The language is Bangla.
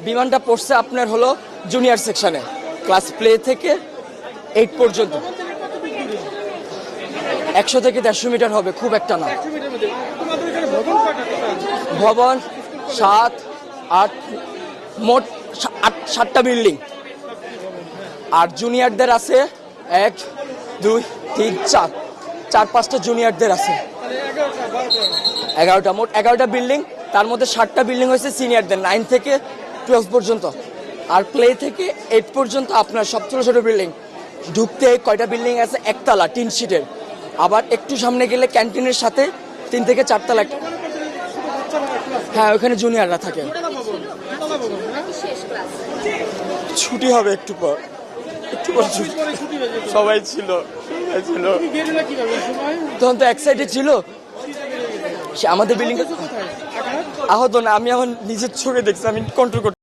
বিমানটা পড়ছে আপনার হলো জুনিয়র সেকশনে, ক্লাস প্লে থেকে 8 পর্যন্ত। 100 থেকে 150 মিটার হবে, খুব একটা না। ভবন 7, 8, মোট 7টা বিল্ডিং। আর জুনিয়রদের আছে 1, 2, 3, 4, 4-5টা জুনিয়রদের আছে। 11টা, মোট 11টা বিল্ডিং। তার মধ্যে 7টা বিল্ডিং হয়েছে সিনিয়রদের, 9 থেকে 12 পর্যন্ত। আর প্লে থেকে 8 পর্যন্ত আপনার সব ছোটো ছোটো বিল্ডিং। ঢুকতে কয়টা বিল্ডিং আছে, একতলা টিন শিটের। আবার একটু সামনে গেলে ক্যান্টিনের সাথে 3 থেকে 4 তলা। হ্যাঁ, ওখানে জুনিয়ররা থাকে। ছুটি হবে একটু পর, একটু পর সবাই ছিল। তখন তো এক সাইডে ছিল, সে আমাদের বিল্ডিং আহত না। আমি আমার নিজের চোখে দেখছি, আমি কন্ট্রোল করতে